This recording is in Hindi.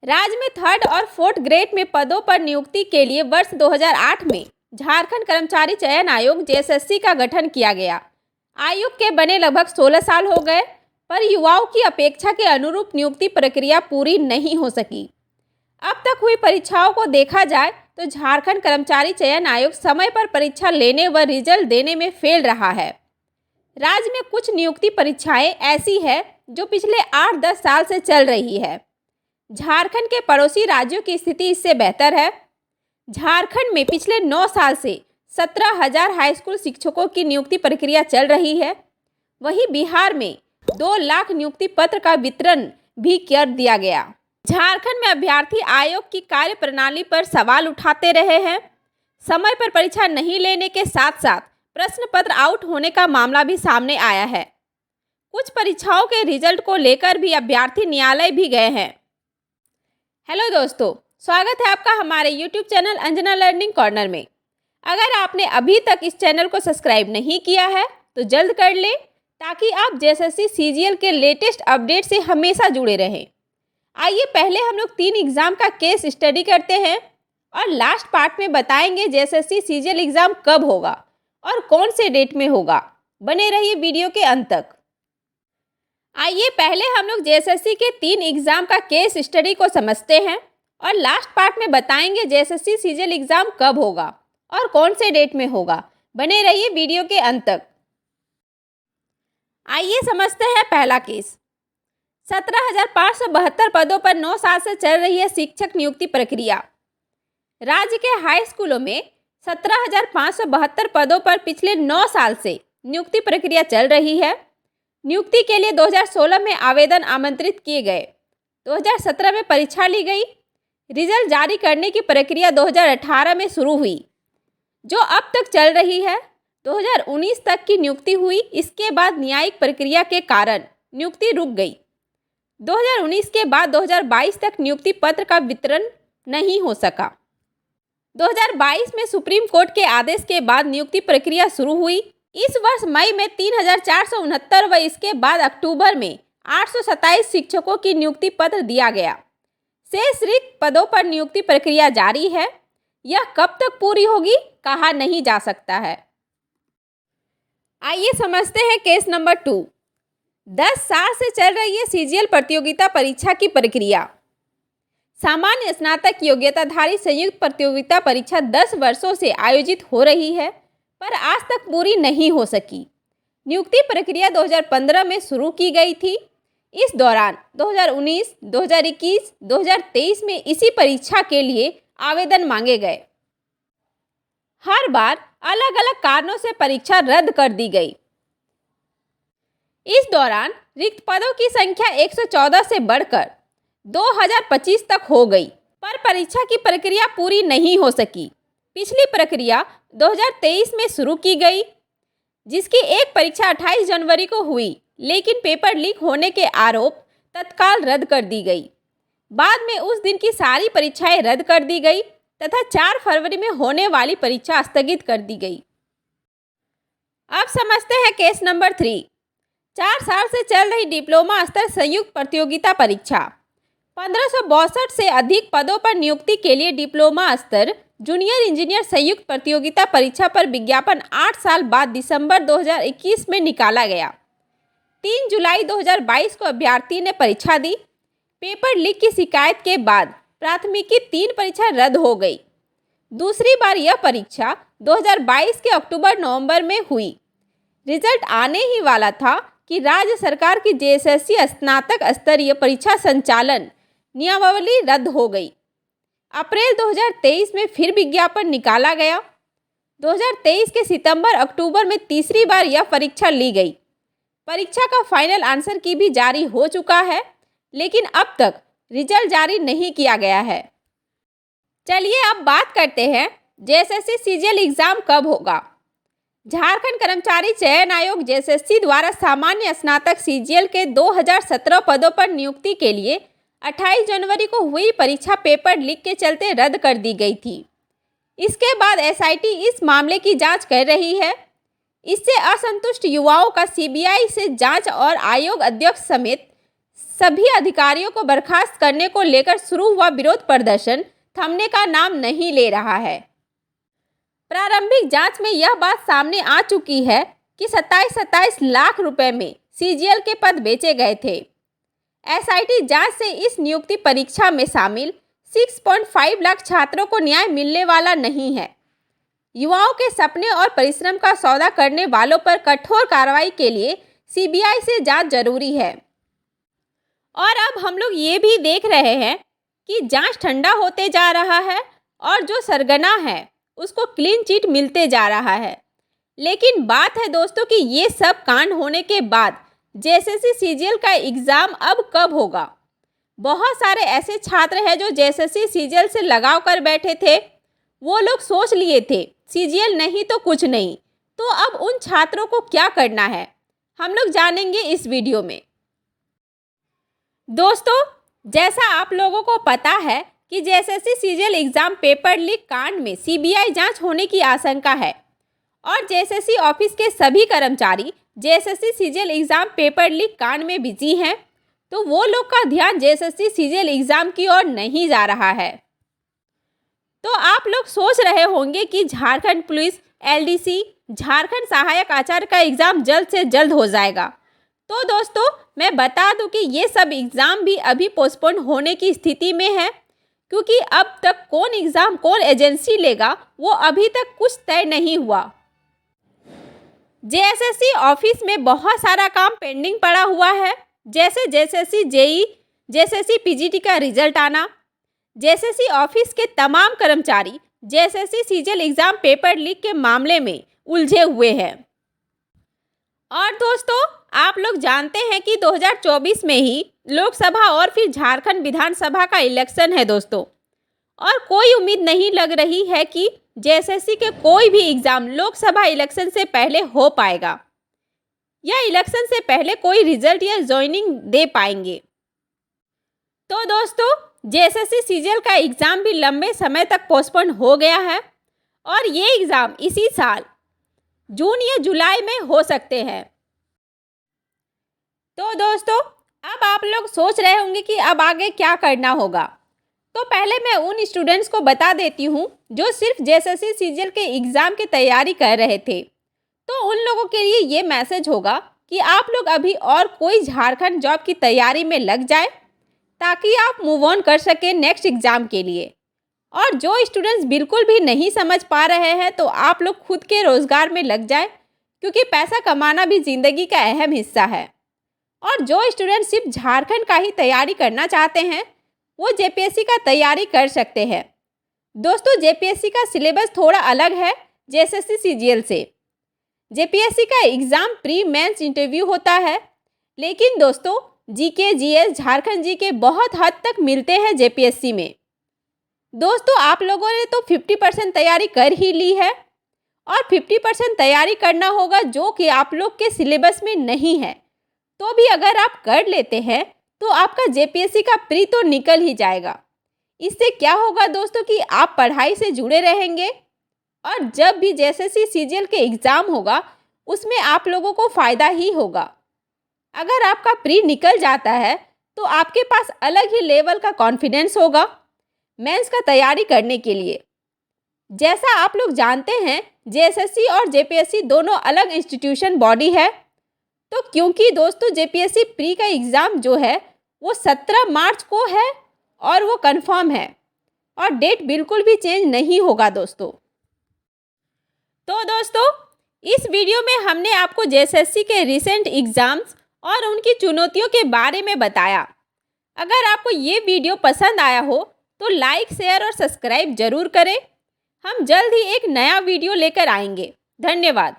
राज्य में थर्ड और फोर्थ ग्रेड में पदों पर नियुक्ति के लिए वर्ष 2008 में झारखंड कर्मचारी चयन आयोग जेएसएससी का गठन किया गया। आयोग के बने लगभग 16 साल हो गए, पर युवाओं की अपेक्षा के अनुरूप नियुक्ति प्रक्रिया पूरी नहीं हो सकी। अब तक हुई परीक्षाओं को देखा जाए तो झारखंड कर्मचारी चयन आयोग समय पर परीक्षा लेने व रिजल्ट देने में फेल रहा है। राज्य में कुछ नियुक्ति परीक्षाएं ऐसी है जो पिछले 8-10 साल से चल रही है। झारखंड के पड़ोसी राज्यों की स्थिति इससे बेहतर है। झारखंड में पिछले 9 साल से 17,000 हाईस्कूल शिक्षकों की नियुक्ति प्रक्रिया चल रही है। वहीं बिहार में 2 लाख नियुक्ति पत्र का वितरण भी कर दिया गया। झारखंड में अभ्यर्थी आयोग की कार्य प्रणाली पर सवाल उठाते रहे हैं। समय पर परीक्षा नहीं लेने के साथ साथ प्रश्न पत्र आउट होने का मामला भी सामने आया है। कुछ परीक्षाओं के रिजल्ट को लेकर भी अभ्यर्थी न्यायालय भी गए हैं। हेलो दोस्तों, स्वागत है आपका हमारे YouTube channel Anjana learning corner में। अगर आपने अभी तक इस चैनल को सब्सक्राइब नहीं किया है तो जल्द कर लें, ताकि आप जेएसएससी सीजीएल के लेटेस्ट अपडेट से हमेशा जुड़े रहें। आइए पहले हम लोग 3 एग्ज़ाम का केस स्टडी करते हैं और लास्ट पार्ट में बताएंगे जेएसएससी सीजीएल एग्ज़ाम कब होगा और कौन से डेट में होगा। बने रहिए वीडियो के अंत तक। आइए पहले हम लोग जेएसएससी के 3 एग्ज़ाम का केस स्टडी को समझते हैं और लास्ट पार्ट में बताएंगे जेएसएससी सीजीएल एग्ज़ाम कब होगा और कौन से डेट में होगा। बने रहिए वीडियो के अंत तक। आइए समझते हैं पहला केस। 17,572 पदों पर 9 साल से चल रही है शिक्षक नियुक्ति प्रक्रिया। राज्य के हाई स्कूलों में 17,572 पदों पर पिछले 9 साल से नियुक्ति प्रक्रिया चल रही है। नियुक्ति के लिए 2016 में आवेदन आमंत्रित किए गए। 2017 में परीक्षा ली गई। रिजल्ट जारी करने की प्रक्रिया 2018 में शुरू हुई, जो अब तक चल रही है। 2019 तक की नियुक्ति हुई। इसके बाद न्यायिक प्रक्रिया के कारण नियुक्ति रुक गई। 2019 के बाद 2022 तक नियुक्ति पत्र का वितरण नहीं हो सका। 2022 में सुप्रीम कोर्ट के आदेश के बाद नियुक्ति प्रक्रिया शुरू हुई। इस वर्ष मई में 3,469 व इसके बाद अक्टूबर में 827 शिक्षकों की नियुक्ति पत्र दिया गया। शेष रिक्त पदों पर नियुक्ति प्रक्रिया जारी है। यह कब तक पूरी होगी कहा नहीं जा सकता है। आइए समझते हैं केस नंबर 2। 10 साल से चल रही है सीजीएल प्रतियोगिता परीक्षा की प्रक्रिया। सामान्य स्नातक योग्यताधारी संयुक्त प्रतियोगिता परीक्षा 10 वर्षों से आयोजित हो रही है, पर आज तक पूरी नहीं हो सकी। नियुक्ति प्रक्रिया 2015 में शुरू की गई थी। इस दौरान 2019, 2021, 2023 में इसी परीक्षा के लिए आवेदन मांगे गए। हर बार अलग अलग कारणों से परीक्षा रद्द कर दी गई। इस दौरान रिक्त पदों की संख्या 114 से बढ़कर 2025 तक हो गई, पर परीक्षा की प्रक्रिया पूरी नहीं हो सकी। पिछली प्रक्रिया 2023 में शुरू की गई, जिसकी एक परीक्षा 28 जनवरी को हुई, लेकिन पेपर लीक होने के आरोप तत्काल रद्द कर दी गई। बाद में उस दिन की सारी परीक्षाएं रद्द कर दी गई तथा 4 फरवरी में होने वाली परीक्षा स्थगित कर दी गई। अब समझते हैं केस नंबर 3। 4 साल से चल रही डिप्लोमा स्तर संयुक्त प्रतियोगिता परीक्षा। 1562 से अधिक पदों पर नियुक्ति के लिए डिप्लोमा स्तर जूनियर इंजीनियर संयुक्त प्रतियोगिता परीक्षा पर विज्ञापन 8 साल बाद दिसंबर 2021 में निकाला गया। 3 जुलाई 2022 को अभ्यर्थी ने परीक्षा दी। पेपर लीक की शिकायत के बाद प्राथमिकी 3 परीक्षा रद्द हो गई। दूसरी बार यह परीक्षा 2022 के अक्टूबर-नवंबर में हुई। रिजल्ट आने ही वाला था कि राज्य सरकार की जेएसएससी स्नातक स्तरीय परीक्षा संचालन नियमावली रद्द हो गई। अप्रैल 2023 में फिर विज्ञापन निकाला गया। 2023 के सितंबर-अक्टूबर में तीसरी बार यह परीक्षा ली गई। परीक्षा का फाइनल आंसर की भी जारी हो चुका है, लेकिन अब तक रिजल्ट जारी नहीं किया गया है। चलिए अब बात करते हैं जेएसएससी सीजीएल एग्ज़ाम कब होगा। झारखंड कर्मचारी चयन आयोग जेएसएससी द्वारा सामान्य स्नातक सीजीएल के 2017 पदों पर नियुक्ति के लिए 28 जनवरी को हुई परीक्षा पेपर लीक के चलते रद्द कर दी गई थी। इसके बाद एसआईटी इस मामले की जांच कर रही है। इससे असंतुष्ट युवाओं का सीबीआई से जांच और आयोग अध्यक्ष समेत सभी अधिकारियों को बर्खास्त करने को लेकर शुरू हुआ विरोध प्रदर्शन थमने का नाम नहीं ले रहा है। प्रारंभिक जांच में यह बात सामने आ चुकी है कि 27 लाख रुपए में सीजीएल के पद बेचे गए थे। एसआईटी जांच से इस नियुक्ति परीक्षा में शामिल 6.5 लाख छात्रों को न्याय मिलने वाला नहीं है। युवाओं के सपने और परिश्रम का सौदा करने वालों पर कठोर कार्रवाई के लिए सीबीआई से जांच जरूरी है। और अब हम लोग ये भी देख रहे हैं कि जांच ठंडा होते जा रहा है और जो सरगना है उसको क्लीन चिट मिलते जा रहा है। लेकिन बात है दोस्तों कि ये सब कांड होने के बाद जेएसएससी सीजीएल का एग्ज़ाम अब कब होगा। बहुत सारे ऐसे छात्र हैं जो जेएसएससी सीजीएल से लगाव कर बैठे थे। वो लोग सोच लिए थे सीजीएल नहीं तो कुछ नहीं। तो अब उन छात्रों को क्या करना है हम लोग जानेंगे इस वीडियो में। दोस्तों, जैसा आप लोगों को पता है कि JSSC CGL exam paper leak कांड में सीबीआई जांच होने की आशंका है और जेएसएससी ऑफिस के सभी कर्मचारी JSSC CGL exam paper leak कांड में बिजी हैं, तो वो लोग का ध्यान जेएसएससी सीजीएल एग्ज़ाम की ओर नहीं जा रहा है। तो आप लोग सोच रहे होंगे कि झारखंड पुलिस एलडीसी झारखंड सहायक आचार्य का एग्ज़ाम जल्द से जल्द हो जाएगा। तो दोस्तों, मैं बता दूं कि ये सब एग्ज़ाम भी अभी पोस्टपोन होने की स्थिति में है, क्योंकि अब तक कौन एग्ज़ाम कौन एजेंसी लेगा वो अभी तक कुछ तय नहीं हुआ। जेएसएससी ऑफिस में बहुत सारा काम पेंडिंग पड़ा हुआ है, जैसे जेएसएससी जेई, जेएसएससी पीजीटी का रिजल्ट आना। जेएसएससी ऑफिस के तमाम कर्मचारी JSSC CGL exam paper leak के मामले में उलझे हुए हैं। और दोस्तों, आप लोग जानते हैं कि 2024 में ही लोकसभा और फिर झारखंड विधानसभा का इलेक्शन है दोस्तों, और कोई उम्मीद नहीं लग रही है कि जेएसएससी के कोई भी एग्ज़ाम लोकसभा इलेक्शन से पहले हो पाएगा या इलेक्शन से पहले कोई रिजल्ट या ज्वाइनिंग दे पाएंगे। तो दोस्तों, जेएसएससी सीजीएल का एग्ज़ाम भी लंबे समय तक पोस्टपोन हो गया है और ये एग्ज़ाम इसी साल जून या जुलाई में हो सकते हैं। तो दोस्तों, अब आप लोग सोच रहे होंगे कि अब आगे क्या करना होगा। तो पहले मैं उन स्टूडेंट्स को बता देती हूँ जो सिर्फ जेएसएससी सीजीएल के एग्ज़ाम की तैयारी कर रहे थे। तो उन लोगों के लिए ये मैसेज होगा कि आप लोग अभी और कोई झारखंड जॉब की तैयारी में लग जाए ताकि आप मूव ऑन कर सकें नेक्स्ट एग्ज़ाम के लिए। और जो स्टूडेंट्स बिल्कुल भी नहीं समझ पा रहे हैं तो आप लोग खुद के रोज़गार में लग जाए, क्योंकि पैसा कमाना भी ज़िंदगी का अहम हिस्सा है। और जो स्टूडेंट सिर्फ झारखंड का ही तैयारी करना चाहते हैं वो जेपीएससी का तैयारी कर सकते हैं। दोस्तों, जेपीएससी का सिलेबस थोड़ा अलग है जेएसएससी सीजीएल से। जेपीएससी का एग्ज़ाम प्री मेंस इंटरव्यू होता है, लेकिन दोस्तों जीके जीएस झारखंड जीके बहुत हद तक मिलते हैं जेपीएससी में। दोस्तों, आप लोगों ने तो 50% तैयारी कर ही ली है और 50% तैयारी करना होगा जो कि आप लोग के सिलेबस में नहीं है। तो भी अगर आप कर लेते हैं तो आपका जेपीएससी का प्री तो निकल ही जाएगा। इससे क्या होगा दोस्तों कि आप पढ़ाई से जुड़े रहेंगे और जब भी जेएसएससी सीजीएल के एग्ज़ाम होगा उसमें आप लोगों को फ़ायदा ही होगा। अगर आपका प्री निकल जाता है तो आपके पास अलग ही लेवल का कॉन्फिडेंस होगा मेंस का तैयारी करने के लिए। जैसा आप लोग जानते हैं, जेएसएससी और जेपीएससी दोनों अलग इंस्टीट्यूशन बॉडी है। तो क्योंकि दोस्तों जेपीएससी प्री का एग्ज़ाम जो है वो 17 मार्च को है और वो कंफर्म है और डेट बिल्कुल भी चेंज नहीं होगा दोस्तों। तो दोस्तों, इस वीडियो में हमने आपको जेएसएससी के रिसेंट एग्ज़ाम्स और उनकी चुनौतियों के बारे में बताया। अगर आपको ये वीडियो पसंद आया हो तो लाइक, शेयर और सब्सक्राइब ज़रूर करें। हम जल्द ही एक नया वीडियो लेकर आएंगे। धन्यवाद।